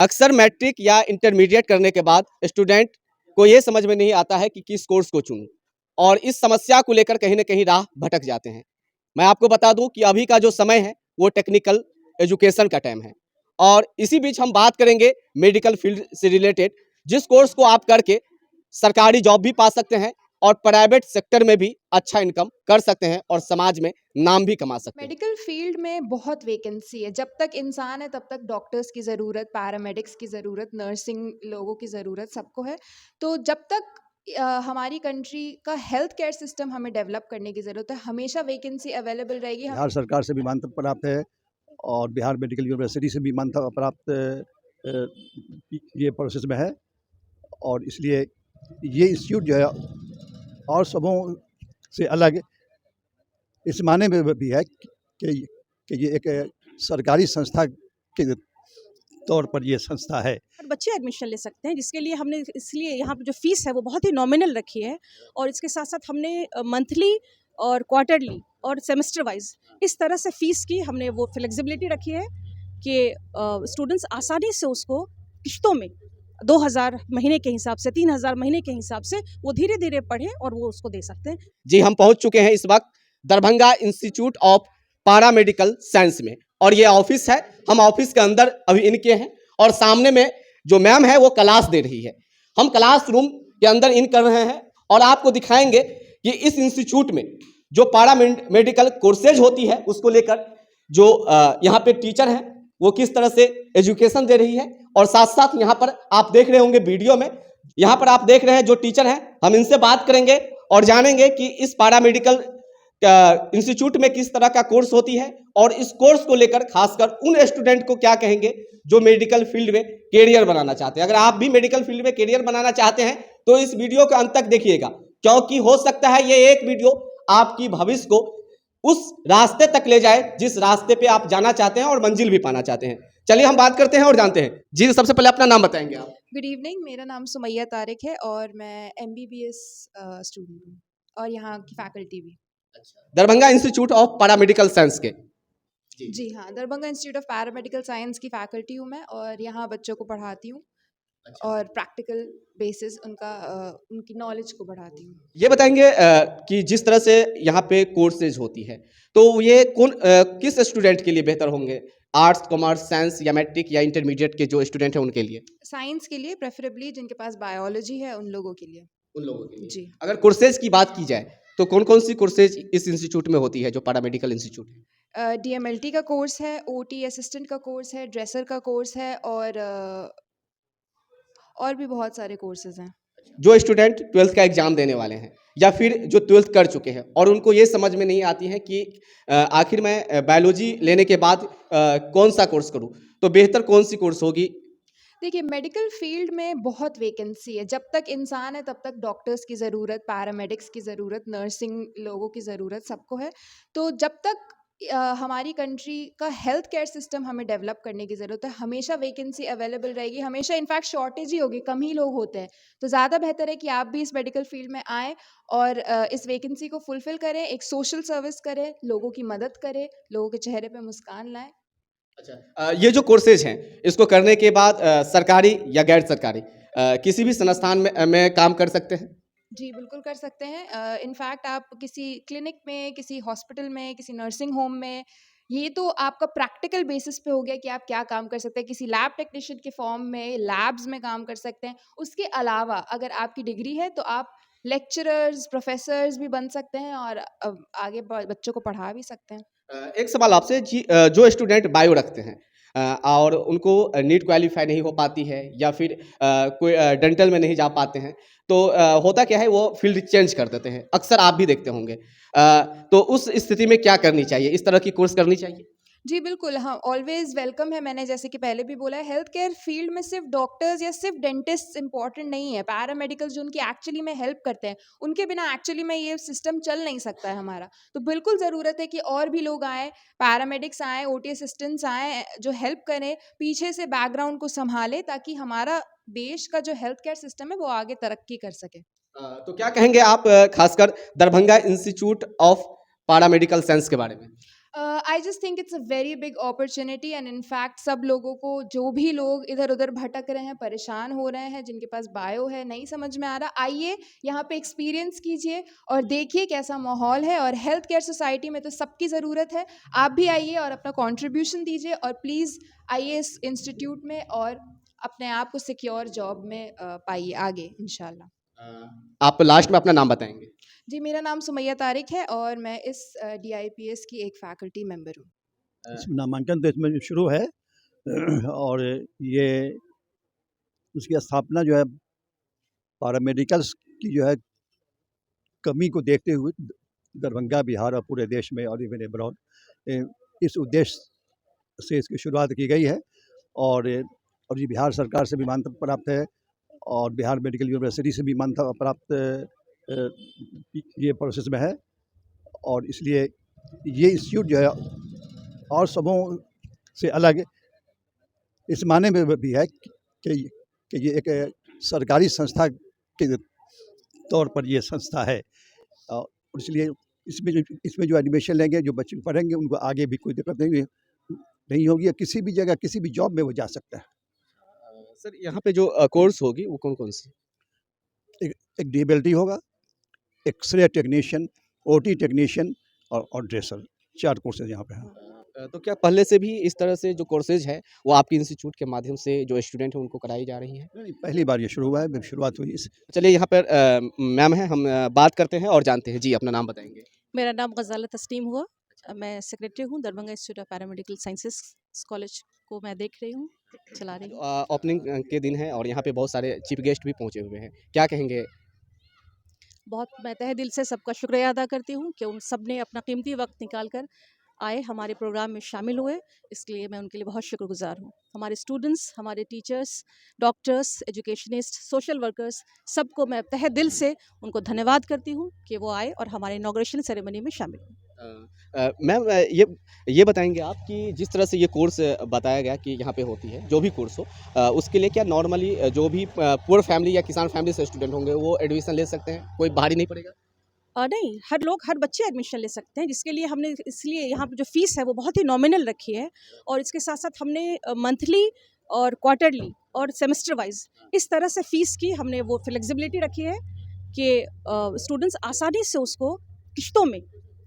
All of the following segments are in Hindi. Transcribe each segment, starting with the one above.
अक्सर मैट्रिक या इंटरमीडिएट करने के बाद स्टूडेंट को ये समझ में नहीं आता है कि किस कोर्स को चुनूं और इस समस्या को लेकर कहीं ना कहीं राह भटक जाते हैं। मैं आपको बता दूं कि अभी का जो समय है वो टेक्निकल एजुकेशन का टाइम है और इसी बीच हम बात करेंगे मेडिकल फील्ड से रिलेटेड, जिस कोर्स को आप करके सरकारी जॉब भी पा सकते हैं और प्राइवेट सेक्टर में भी अच्छा इनकम कर सकते हैं और समाज में नाम भी कमा सकते हैं। मेडिकल फील्ड में बहुत वैकेंसी है। जब तक इंसान है तब तक डॉक्टर्स की ज़रूरत, पैरामेडिक्स की ज़रूरत, नर्सिंग लोगों की ज़रूरत सबको है। तो जब तक हमारी कंट्री का हेल्थ केयर सिस्टम हमें डेवलप करने की ज़रूरत है, हमेशा वैकेंसी अवेलेबल रहेगी। बिहार सरकार से भी मान्यता प्राप्त है और बिहार मेडिकल यूनिवर्सिटी से भी मान्यता प्राप्त ये प्रोसेस में है और इसलिए ये इंस्टीट्यूट जो है और सबों से अलग इस माने में भी है कि ये एक सरकारी संस्था के तौर पर ये संस्था है। और बच्चे एडमिशन ले सकते हैं, जिसके लिए हमने इसलिए यहाँ पर जो फीस है वो बहुत ही नॉमिनल रखी है और इसके साथ साथ हमने मंथली और क्वार्टरली और सेमेस्टर वाइज इस तरह से फीस की हमने वो फ्लेक्सिबिलिटी रखी है कि स्टूडेंट्स आसानी से उसको किश्तों में 2000 महीने के हिसाब से 3000 महीने के हिसाब से वो धीरे धीरे पढ़ें और वो उसको दे सकते हैं। जी, हम पहुंच चुके हैं इस वक्त Darbhanga institute of paramedical science में और ये ऑफिस है। हम ऑफिस के अंदर अभी इनके हैं और सामने में जो मैम है वो क्लास दे रही है। हम क्लास रूम के अंदर इन कर रहे हैं और आपको दिखाएंगे कि इस इंस्टीट्यूट में जो पैरामेडिकल कोर्सेज होती है उसको लेकर जो यहाँ पे टीचर हैं वो किस तरह से एजुकेशन दे रही है और साथ साथ यहाँ पर आप देख रहे होंगे वीडियो में, यहाँ पर आप देख रहे हैं जो टीचर हैं, हम इनसे बात करेंगे और जानेंगे कि इस पैरामेडिकल इंस्टीट्यूट में किस तरह का कोर्स होती है और इस कोर्स को लेकर खासकर उन स्टूडेंट को क्या कहेंगे जो मेडिकल फील्ड में कैरियर बनाना चाहते हैं। अगर आप भी मेडिकल फील्ड में कैरियर बनाना चाहते हैं तो इस वीडियो के अंत तक देखिएगा, क्योंकि हो सकता है ये एक वीडियो आपकी भविष्य को उस रास्ते तक ले जाए जिस रास्ते पे आप जाना चाहते हैं और मंजिल भी पाना चाहते हैं। चलिए हम बात करते हैं और जानते हैं। जी, सबसे पहले अपना नाम बताएंगे आप? गुड इवनिंग, मेरा नाम सुमैया तारिक है और मैं MBBS स्टूडेंट हूँ और यहाँ की फैकल्टी भी। Darbhanga institute of paramedical science के? जी हाँ, Darbhanga institute of paramedical science की फैकल्टी हूँ मैं और यहाँ बच्चों को पढ़ाती हूँ और प्रैक्टिकल बेसिस उनकी नॉलेज को बढ़ाती हूँ। ये बताएंगे कि जिस तरह से यहाँ पे कोर्सेज होती है तो ये किस स्टूडेंट के लिए बेहतर होंगे? आर्ट्स, कॉमर्स, साइंस या मैट्रिक या इंटरमीडिएट के जो स्टूडेंट हैं उनके लिए? साइंस के लिए प्रेफरेबली, जिनके पास बायोलॉजी है उन लोगों के लिए। उन लोगों के लिए। जी। अगर कोर्सेज की बात की जाए तो कौन कौन सी कोर्सेज इस इंस्टीट्यूट में होती है जो पैरामेडिकल इंस्टीट्यूट है? DMLT का कोर्स है, OT असिस्टेंट का कोर्स है, ड्रेसर का कोर्स है और भी बहुत सारे कोर्सेज हैं। जो स्टूडेंट 12th का एग्जाम देने वाले हैं या फिर जो 12th कर चुके हैं और उनको ये समझ में नहीं आती है कि आखिर मैं बायोलॉजी लेने के बाद कौन सा कोर्स करूं, तो बेहतर कौन सी कोर्स होगी? देखिए, मेडिकल फील्ड में बहुत वैकेंसी है। जब तक इंसान है तब तक डॉक्टर्स की ज़रूरत, पैरामेडिक्स की ज़रूरत, नर्सिंग लोगों की ज़रूरत सबको है। तो जब तक हमारी कंट्री का हेल्थ केयर सिस्टम हमें डेवलप करने की ज़रूरत है, हमेशा वैकेंसी अवेलेबल रहेगी, हमेशा इनफैक्ट शॉर्टेज ही होगी, कम ही लोग होते हैं। तो ज़्यादा बेहतर है कि आप भी इस मेडिकल फील्ड में आएँ और इस वैकेंसी को फुलफ़िल करें, एक सोशल सर्विस करें, लोगों की मदद करें, लोगों के चेहरे पे मुस्कान लाएँ। अच्छा, ये जो कोर्सेज हैं इसको करने के बाद सरकारी या गैर सरकारी किसी भी संस्थान में काम कर सकते हैं? जी, बिल्कुल कर सकते हैं। इनफैक्ट आप किसी क्लिनिक में, किसी हॉस्पिटल में, किसी नर्सिंग होम में, ये तो आपका प्रैक्टिकल बेसिस पे हो गया कि आप क्या काम कर सकते हैं। किसी लैब टेक्नीशियन के फॉर्म में, लैब्स में काम कर सकते हैं। उसके अलावा अगर आपकी डिग्री है तो आप लेक्चरर्स, प्रोफेसर्स भी बन सकते हैं और आगे बच्चों को पढ़ा भी सकते हैं। एक सवाल आपसे जी, जो स्टूडेंट बायो रखते हैं और उनको नीट क्वालिफाई नहीं हो पाती है या फिर कोई डेंटल में नहीं जा पाते हैं तो होता क्या है वो फील्ड चेंज कर देते हैं, अक्सर आप भी देखते होंगे। तो उस स्थिति में क्या करनी चाहिए? इस तरह की कोर्स करनी चाहिए? जी, बिल्कुल, हाँ, ऑलवेज़ वेलकम है। मैंने जैसे कि पहले भी बोला है, हेल्थ केयर फील्ड में सिर्फ डॉक्टर्स या सिर्फ डेंटिस्ट इम्पॉर्टेंट नहीं है। पैरामेडिकल्स जो उनकी एक्चुअली में हेल्प करते हैं, उनके बिना एक्चुअली में ये सिस्टम चल नहीं सकता है हमारा। तो बिल्कुल ज़रूरत है कि और भी लोग आएँ, पैरामेडिक्स आएँ, OT असिस्टेंट्स आएँ, जो हेल्प करें, पीछे से बैकग्राउंड को सँभालें ताकि हमारा देश का जो हेल्थ केयर सिस्टम है, वो आगे तरक्की कर सके। तो क्या कहेंगे आप खासकर Darbhanga institute of paramedical science के बारे में? I just think it's a very big opportunity and in fact सब लोगों को, जो भी लोग इधर उधर भटक रहे हैं, परेशान हो रहे हैं, जिनके पास बायो है, नहीं समझ में आ रहा, आइए यहाँ पे एक्सपीरियंस कीजिए और देखिए कैसा माहौल है। और हेल्थ केयर सोसाइटी में तो सबकी ज़रूरत है, आप भी आइए और अपना कंट्रीब्यूशन दीजिए और प्लीज़ आइए इस इंस्टीट्यूट में और अपने आप को सिक्योर जॉब में पाइए आगे इंशाल्लाह। आप लास्ट में अपना नाम बताएंगे? जी, मेरा नाम सुमैया तारिक है और मैं इस DIPS की एक फैकल्टी मेंबर हूँ। इसमें नामांकन तो इसमें शुरू है और ये उसकी स्थापना जो है पैरामेडिकल्स की जो है कमी को देखते हुए दरभंगा, बिहार और पूरे देश में और इवन अब्रॉड इस उद्देश्य से इसकी शुरुआत की गई है। और ये बिहार सरकार से भी मान्यता प्राप्त है और बिहार मेडिकल यूनिवर्सिटी से भी मान्यता प्राप्त ये प्रोसेस में है। और इसलिए ये इंस्टीट्यूट जो है और सबों से अलग इस माने में भी है कि ये एक सरकारी संस्था के तौर पर ये संस्था है और इसलिए इसमें जो एडमिशन लेंगे, जो बच्चे पढ़ेंगे, उनको आगे भी कोई दिक्कत नहीं होगी या किसी भी जगह किसी भी जॉब में वो जा सकता है। सर यहाँ पे जो कोर्स होगी वो कौन कौन सी? एक डीएबीएलटी होगा, एक्सरे टेक्नीशियन, ओटी टेक्नीशियन और ड्रेसर, 4 कोर्सेज यहाँ पे हैं। तो क्या पहले से भी इस तरह से जो कोर्सेज है वो आपके इंस्टीट्यूट के माध्यम से जो स्टूडेंट हैं उनको कराई जा रही है? नहीं, पहली बार ये शुरू हुआ है, शुरुआत हुई इस। चलिए यहाँ पर मैम है, हम बात करते हैं और जानते हैं। जी, अपना नाम बताएंगे? मेरा नाम गज़ाला तस्नीम हुआ। मैं सेक्रेटरी हूँ Darbhanga institute of paramedical sciences college को मैं देख रही हूँ, चला रही हूँ। ओपनिंग के दिन है और यहाँ पे बहुत सारे चीफ गेस्ट भी पहुँचे हुए हैं, क्या कहेंगे? बहुत मैं तहे दिल से सबका शुक्रिया अदा करती हूँ कि उन सब ने अपना कीमती वक्त निकाल कर आए, हमारे प्रोग्राम में शामिल हुए, इसके लिए मैं उनके लिए बहुत शुक्रगुजार हूँ। हमारे स्टूडेंट्स, हमारे teachers, doctors, educationist, social workers, सबको मैं तहे दिल से उनको धन्यवाद करती हूँ कि वो आए और हमारे इनॉग्रेशन सेरेमनी में शामिल हुए। मैम ये बताएंगे आप कि जिस तरह से ये कोर्स बताया गया कि यहाँ पे होती है, जो भी कोर्स हो, उसके लिए क्या नॉर्मली जो भी पुअर फैमिली या किसान फैमिली से स्टूडेंट होंगे वो एडमिशन ले सकते हैं, कोई भारी नहीं पड़ेगा? नहीं, हर बच्चे एडमिशन ले सकते हैं, जिसके लिए हमने इसलिए यहाँ पर जो फ़ीस है वो बहुत ही नॉमिनल रखी है और इसके साथ-साथ हमने मंथली और क्वार्टरली और सेमेस्टर वाइज़ इस तरह से फ़ीस की हमने वो फ्लेक्सिबिलिटी रखी है कि स्टूडेंट्स आसानी से उसको किश्तों में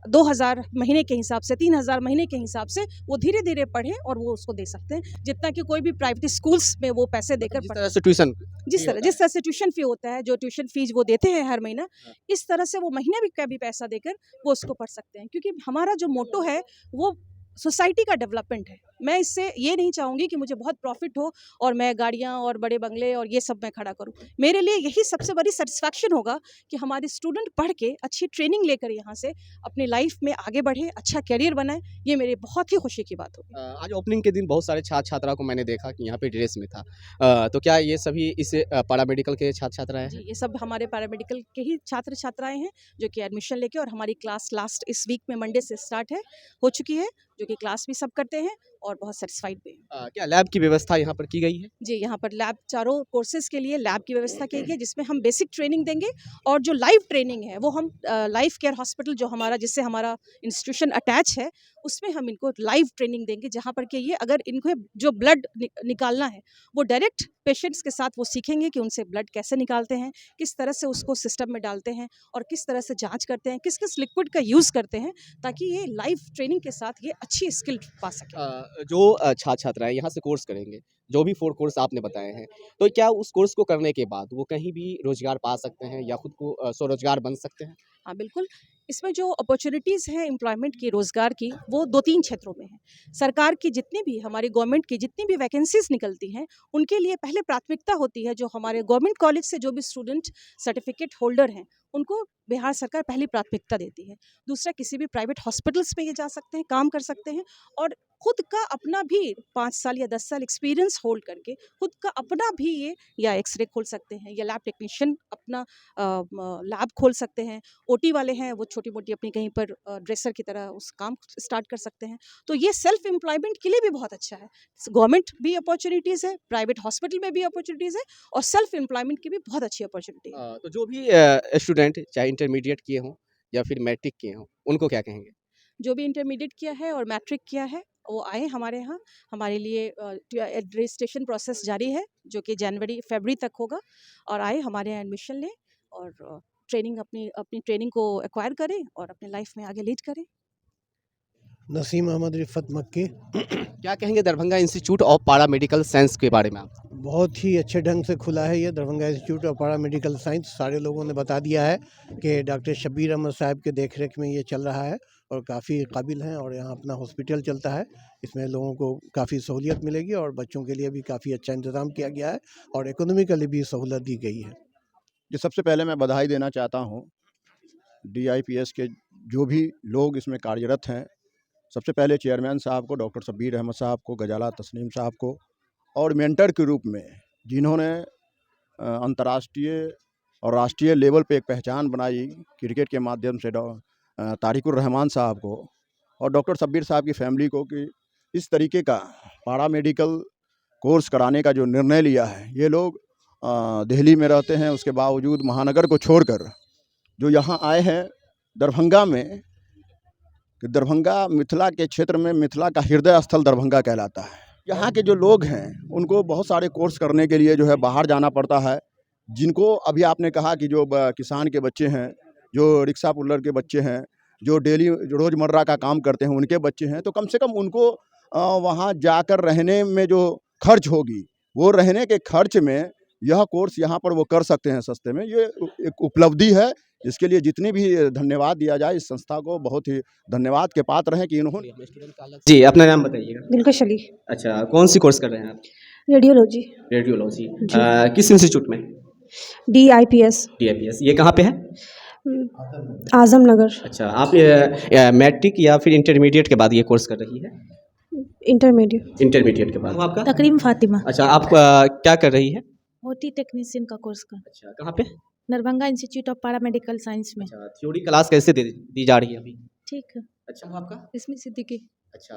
2000 महीने के हिसाब से, 3000 महीने के हिसाब से वो धीरे-धीरे पढ़ें और वो उसको दे सकते हैं, जितना कि कोई भी प्राइवेट स्कूल्स में वो पैसे देकर जिस पढ़ तरह से ट्यूशन जिस तरह से ट्यूशन फ़ी होता है, जो ट्यूशन फ़ीस वो देते हैं हर महीना, इस तरह से वो महीने भी का भी पैसा देकर वो उसको पढ़ सकते हैं। क्योंकि हमारा जो मोटो है वो सोसाइटी का डेवलपमेंट है। मैं इससे ये नहीं चाहूँगी कि मुझे बहुत प्रॉफ़िट हो और मैं गाड़ियाँ और बड़े बंगले और ये सब मैं खड़ा करूँ। मेरे लिए यही सबसे बड़ी सैटिस्फैक्शन होगा कि हमारे स्टूडेंट पढ़ के अच्छी ट्रेनिंग लेकर यहाँ से अपनी लाइफ़ में आगे बढ़े, अच्छा करियर बनाएँ, ये मेरी बहुत ही खुशी की बात होगी। आज ओपनिंग के दिन बहुत सारे छात्र-छात्रा को मैंने देखा कि यहाँ पे ड्रेस में था। तो क्या ये सभी इस पैरामेडिकल के छात्र-छात्राएँ जी, हैं? ये सब हमारे पैरामेडिकल के ही छात्र-छात्राएँ हैं, जो कि एडमिशन लेके और हमारी क्लास लास्ट इस वीक में मंडे से स्टार्ट हो चुकी है, जो कि क्लास भी सब करते हैं और बहुत सैटिस्फाइड भी हैं। क्या लैब की व्यवस्था यहाँ पर की गई है? जी, यहाँ पर लैब चारों कोर्सेज़ के लिए लैब की व्यवस्था की गई है, जिसमें हम बेसिक ट्रेनिंग देंगे और जो लाइव ट्रेनिंग है, वो हम लाइफ केयर हॉस्पिटल जो हमारा जिससे हमारा इंस्टीट्यूशन अटैच है, उसमें हम इनको लाइव ट्रेनिंग देंगे, जहाँ पर कि ये अगर इनको जो ब्लड निकालना है, वो डायरेक्ट पेशेंट्स के साथ वो सीखेंगे कि उनसे ब्लड कैसे निकालते हैं, किस तरह से उसको सिस्टम में डालते हैं और किस तरह से जाँच करते हैं, किस-किस लिक्विड का यूज़ करते हैं, ताकि ये लाइव ट्रेनिंग के साथ ये अच्छी स्किल पा सकें। जो छात्र-छात्राएँ यहाँ से कोर्स करेंगे, जो भी 4 कोर्स आपने बताए हैं, तो क्या उस कोर्स को करने के बाद वो कहीं भी रोज़गार पा सकते हैं या खुद को स्वरोज़गार बन सकते हैं? हाँ, बिल्कुल। इसमें जो अपॉर्च्युनिटीज़ हैं एम्प्लॉयमेंट की, रोज़गार की, वो 2-3 क्षेत्रों में हैं। सरकार की जितनी भी हमारी गवर्नमेंट की जितनी भी वैकेंसीज़ निकलती हैं, उनके लिए पहले प्राथमिकता होती है, जो हमारे गवर्नमेंट कॉलेज से जो भी स्टूडेंट सर्टिफ़िकेट होल्डर हैं, उनको बिहार सरकार पहली प्राथमिकता देती है। दूसरा, किसी भी प्राइवेट हॉस्पिटल्स में ये जा सकते हैं, काम कर सकते हैं और खुद का अपना भी 5 साल या 10 साल एक्सपीरियंस होल्ड करके खुद का अपना भी ये या एक्स-रे खोल सकते हैं या लैब टेक्नीशियन अपना लैब खोल सकते हैं। ओटी वाले हैं, वो छोटी-मोटी अपनी कहीं पर ड्रेसर की तरह उस काम स्टार्ट कर सकते हैं। तो ये सेल्फ एम्प्लॉयमेंट के लिए भी बहुत अच्छा है। गवर्नमेंट भी अपॉर्च्युनिटीज़ है, प्राइवेट हॉस्पिटल में भी अपॉर्च्युनिटीज़ है और सेल्फ एम्प्लॉयमेंट की भी बहुत अच्छी अपॉर्च्युनिटी है। तो जो भी स्टूडेंट चाहे इंटरमीडिएट किए हों या फिर मैट्रिक किए हों, उनको क्या कहेंगे? जो भी इंटरमीडिएट किया है और मैट्रिक किया है वो आए हमारे यहाँ। हमारे लिए रजिस्ट्रेशन प्रोसेस जारी है जो कि फरवरी तक होगा, और आए हमारे यहाँ एडमिशन लें और ट्रेनिंग अपनी ट्रेनिंग को एक्वायर करें और अपने लाइफ में आगे लीड करें। नसीम अहमद रिफ़त मक्की। क्या कहेंगे दरभंगा इंस्टीट्यूट ऑफ पारा मेडिकल साइंस के बारे में आप? बहुत ही अच्छे ढंग से खुला है ये दरभंगा इंस्टीट्यूट ऑफ पारा मेडिकल साइंस। सारे लोगों ने बता दिया है कि डॉक्टर शब्बीर अहमद साहब के देख रेख में ये चल रहा है और काफ़ी काबिल हैं, और यहाँ अपना हॉस्पिटल चलता है। इसमें लोगों को काफ़ी सहूलियत मिलेगी और बच्चों के लिए भी काफ़ी अच्छा इंतज़ाम किया गया है और इकोनॉमिकली भी सहूलत दी गई है। जी, सबसे पहले मैं बधाई देना चाहता हूँ DIPS के जो भी लोग इसमें कार्यरत हैं। सबसे पहले चेयरमैन साहब को, डॉक्टर शब्बीर अहमद साहब को, गजाला तस्नीम साहब को, और मेंटर के रूप में जिन्होंने अंतर्राष्ट्रीय और राष्ट्रीय लेवल पे एक पहचान बनाई क्रिकेट के माध्यम से, तारिकुर रहमान साहब को और डॉक्टर शब्बीर साहब की फैमिली को, कि इस तरीके का पारा मेडिकल कोर्स कराने का जो निर्णय लिया है। ये लोग दिल्ली में रहते हैं, उसके बावजूद महानगर को छोड़कर जो यहाँ आए हैं दरभंगा में, कि दरभंगा मिथिला के क्षेत्र में मिथिला का हृदय स्थल दरभंगा कहलाता है। यहाँ के जो लोग हैं उनको बहुत सारे कोर्स करने के लिए जो है बाहर जाना पड़ता है। जिनको अभी आपने कहा कि जो किसान के बच्चे हैं, जो रिक्शा पुल्लर के बच्चे हैं, जो डेली रोज़मर्रा का काम करते हैं, उनके बच्चे हैं, तो कम से कम उनको वहाँ जाकर रहने में जो खर्च होगी, वो रहने के खर्च में यह कोर्स यहाँ पर वो कर सकते हैं सस्ते में। ये एक उपलब्धि है, इसके लिए जितनी भी धन्यवाद दिया जाए इस संस्था को, बहुत ही धन्यवाद के पात्र हैं कि इन्होंने। जी, अपना नाम बताइएगा। दिलकश अली, अच्छा, कौन सी कोर्स कर रहे हैं आप? Radiology, radiology. किस इंस्टीट्यूट में? DIPS, DIPS। ये कहाँ पे है? आजम नगर, अच्छा, आप मैट्रिक या फिर इंटरमीडिएट के बाद ये कोर्स कर रही है? इंटरमीडिएट। इंटरमीडिएट के बाद। आपका? तकरीम फातिमा, अच्छा, आप क्या कर रही है? OT टेक्नीशियन का कोर्स कर, अच्छा, कहाँ पे? दरभंगा इंस्टीट्यूट ऑफ पारा मेडिकल साइंस में। अच्छा, थ्योरी क्लास कैसे दी जा रही है अभी? ठीक है। अच्छा, वो आपका? इसमें सिद्दीकी, अच्छा,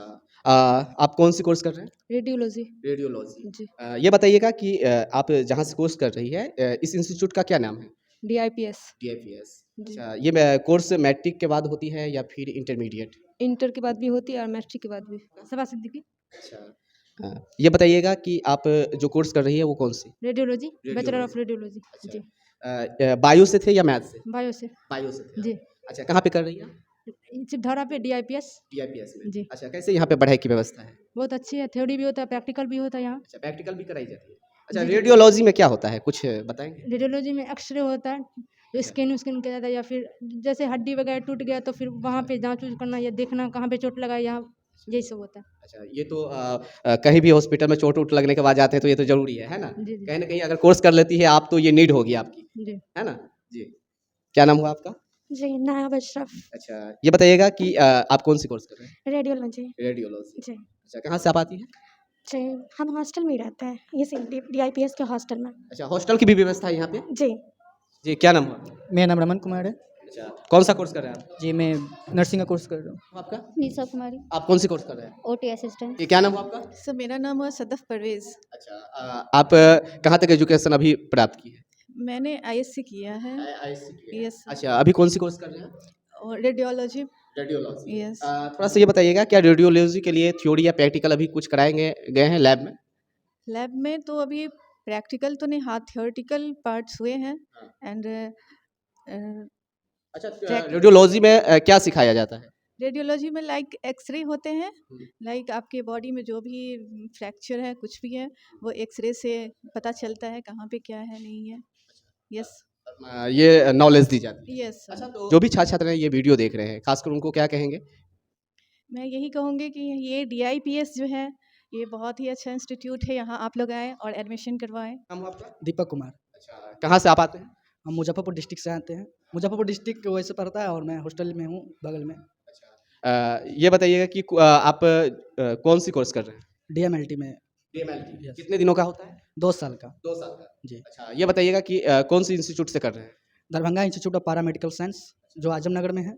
आप कौन सी कोर्स कर रहे हैं? रेडियोलॉजी। रेडियोलॉजी। जी, ये बताइएगा कि आप जहाँ से कोर्स कर रही है, इस इंस्टीट्यूट का क्या नाम है? DIPS। DIPS। जी, अच्छा, ये कोर्स मैट्रिक के बाद होती है या फिर इंटरमीडिएट? इंटर के बाद भी होती है और मैट्रिक के बाद भी। सबा सिद्दीकी, अच्छा, ये बताइएगा कि आप जो कोर्स कर रही है वो कौन सी? Radiology, bachelor of radiology. जी, बायो से थे या मैथ से? बायो से। बायो से थे। जी, अच्छा, कहाँ पे कर रही है? सिद्धारा पे DIPS। DIPS में। जी, अच्छा, कैसे यहाँ पे पढ़ाई की व्यवस्था है? बहुत अच्छी है, थ्योरी भी होता है, प्रैक्टिकल भी होता है यहाँ। अच्छा, प्रैक्टिकल भी कराई जाती है। अच्छा, जी। रेडियोलॉजी में क्या होता है, कुछ बताएंगे? रेडियोलॉजी में एक्सरे होता है, जो स्कैन किया जाता है, या फिर जैसे हड्डी वगैरह टूट गया तो फिर वहाँ पे जांच उच करना या देखना कहाँ पे चोट लगा है, यहाँ यही सब होता है। अच्छा, ये तो कहीं भी हॉस्पिटल में चोट उट लगने के बाद जाते हैं तो ये तो जरूरी है ना? जी, जी, कहीं ना कहीं अगर कोर्स कर लेती है आप तो ये नीड होगी आपकी, जी। है ना? जी। क्या नाम हुआ आपका? जी, नायाब अशरफ, अच्छा, ये बताइएगा कि आप कौन सी कोर्स कर रहे हैं? रेडियोलॉजी। रेडियोलॉजी। जी, अच्छा, कहाँ से आप आती हैं? जी, हम हॉस्टल में ही रहते हैं, ये DIPS के हॉस्टल में। अच्छा, हॉस्टल की भी व्यवस्था है यहाँ पे? जी, जी, क्या नाम हुआ? मेरा नाम रमन कुमार है। अच्छा, कौन सा कोर्स कर रहे हैं आप? जी, मैं नर्सिंग का कोर्स कर रहा हूँ। आपका? निशा कुमारी, आप कौन सी कोर्स कर रहे हैं? OT assistant. ये क्या नाम हुआ आपका? सर मेरा नाम है सदफ परवेज़। अच्छा, आप कहाँ तक एजुकेशन अभी प्राप्त की है? मैंने ISC किया है। यस। अच्छा, अभी कौन सी कोर्स कर रहे हैं? और रेडियोलॉजी। रेडियोलॉजी। यस। थोड़ा सा ये बताइएगा, क्या रेडियोलॉजी के लिए थ्योरी या प्रैक्टिकल अभी कुछ कराएंगे गए हैं लैब में? लैब में तो अभी प्रैक्टिकल तो नहीं, हाँ थियोरेटिकल पार्ट्स हुए हैं। एंड अच्छा, रेडियोलॉजी में क्या सिखाया जाता है? रेडियोलॉजी में लाइक एक्सरे होते हैं, लाइक आपके बॉडी में जो भी फ्रैक्चर है कुछ भी है वो एक्सरे से पता चलता है कहाँ पे क्या है नहीं है। यस ये नॉलेज दी जाती है। यस अच्छा, तो जो भी छात्र छात्राएं ये वीडियो देख रहे हैं, खासकर उनको क्या कहेंगे? मैं यही कहूँगी कि ये DIPS जो है ये बहुत ही अच्छा इंस्टीट्यूट है, यहाँ आप लोग आएँ और एडमिशन करवाएं। नाम हुआ आपका? दीपक कुमार, अच्छा, कहाँ से आप आते हैं? हम मुजफ्फरपुर डिस्ट्रिक्ट से आते हैं। मुजफ्फरपुर डिस्ट्रिक्ट वैसे पड़ता है और मैं हॉस्टल में हूँ बगल में। ये बताइएगा कि आप कौन सी कोर्स कर रहे हैं? DMLT में। DMLT। Yes. कितने दिनों का होता है? 2 साल का। 2 साल का। जी, अच्छा, ये बताइएगा कि कौन सी इंस्टीट्यूट से कर रहे हैं? दरभंगा इंस्टीट्यूट ऑफ पारा मेडिकल साइंस जो आजम नगर में है।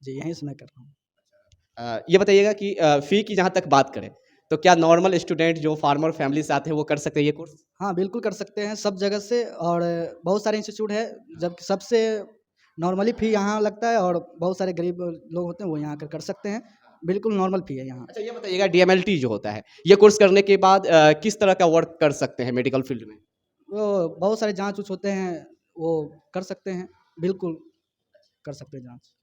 जी, यहीं से मैं कर रहा हूँ। ये बताइएगा कि फ़ी की जहाँ तक बात करें तो क्या नॉर्मल स्टूडेंट जो फार्मर फैमिली से आते हैं वो कर सकते हैं ये कोर्स? हाँ, बिल्कुल कर सकते हैं सब जगह से, और बहुत सारे इंस्टीट्यूट है, जब सबसे नॉर्मली फ़ी यहाँ लगता है और बहुत सारे गरीब लोग होते हैं वो यहाँ आकर कर सकते हैं। बिल्कुल नॉर्मल फ़ी है यहाँ। अच्छा ये बताइएगा डीएमएलटी जो होता है, ये कोर्स करने के बाद किस तरह का वर्क कर सकते हैं मेडिकल फील्ड में? वो बहुत सारे जाँच-ऊँच होते हैं, वो कर सकते हैं, बिल्कुल कर सकते हैं जाँच।